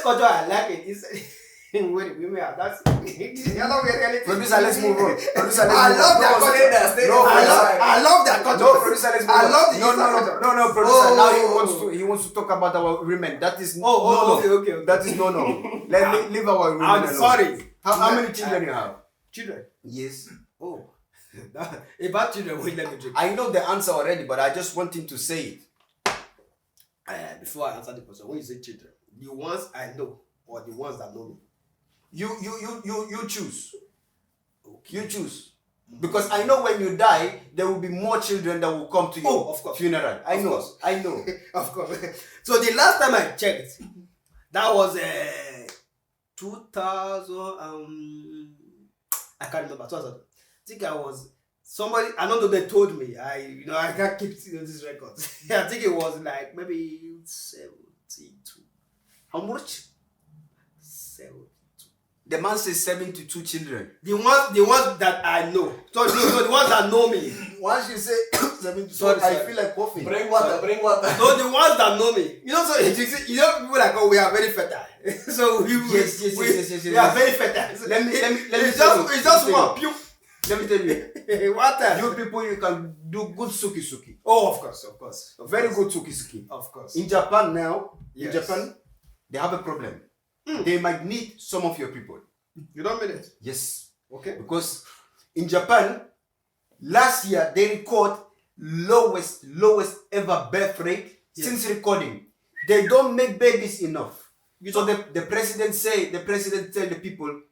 culture I like it is when women are that's Producer, let's move on. Producer, I love that culture. I love that culture. No, producer, let's move on. I love the no, producer. Now he wants to talk about our women. That is okay. That is no. Leave our women alone. I'm sorry. How many children you have? Children? Yes. Oh. About children, wait, let me drink. I know the answer already, but I just want him to say it. Before I answer the question, when you say children, the ones I know or the ones that know me? You choose. Okay. You choose. Because I know when you die, there will be more children that will come to your funeral. I know. Of course. So the last time I checked, that was 2000. I can't remember. 2000. I think I was somebody. I don't know. They told me. I can't keep this record. I think it was like maybe 72. How much? 72. The man says 72 children. The ones that I know. So the ones that know me. Once you say 72, sorry. I feel like coughing. Bring water. No, the ones that know me. So people like, oh, we are very fertile. So we are very fertile. Let me it's just one. Let me tell you. What? You people, you can do good suki. Oh, of course. Very good suki. Of course. In Japan now, yes. In Japan, they have a problem. They might need some of your people. You don't mean it? Yes. Okay. Because in Japan, last year they record lowest ever birth rate since recording. They don't make babies enough. So the president tell the people,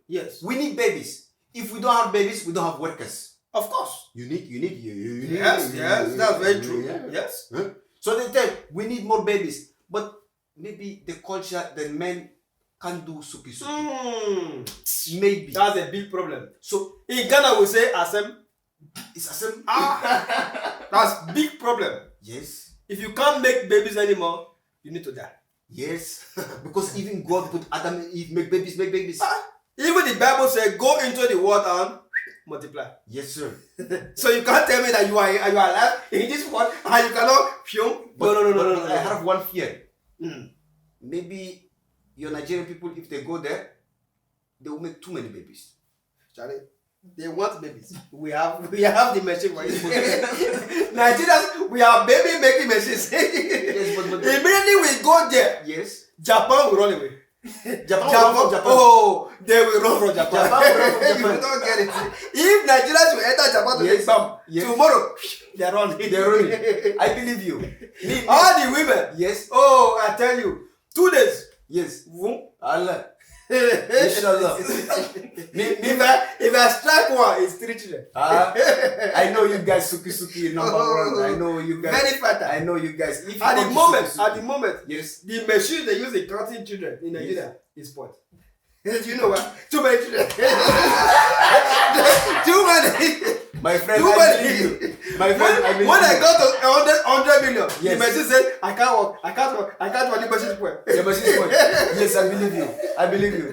yes, we need babies. If we don't have babies, we don't have workers. Of course. You need. Yes, that's very true. Yes. Huh? So they tell we need more babies, but maybe the culture, the men can't do suki. Maybe that's a big problem. So in Ghana we say asem. It's asem. That's big problem. Yes. If you can't make babies anymore, you need to die. Yes. Because even God put Adam and Eve make babies. Even the Bible says, go into the world and multiply. Yes, sir. So you can't tell me that you are alive in this world and you cannot No. I have one fear. Maybe your Nigerian people, if they go there, they will make too many babies. Charlie, they want babies. We have the machine for it. Nigerians, we are baby making machines. Yes, but immediately we go there. Yes. Japan will run away. Japan. Oh, they will run from Japan. You don't get it. If Nigerians will enter Japan to make bomb, tomorrow they're running. I believe you. All the women. Yes. Oh, I tell you, 2 days. Yes. Allah. Inshallah. If I strike one, it's 3 children. I know you guys suki number one. I know you guys. Very fertile. I know you guys. At the moment, yes, the machine they use in counting children in Nigeria is spoiled. Do you know what? Too many children. Too many. My friend, I believe you. My friend, I believe when you. I got to 100 million, yes, the machine said, I can't work. The machine spoiled. The machine spoiled. Yes, I believe you.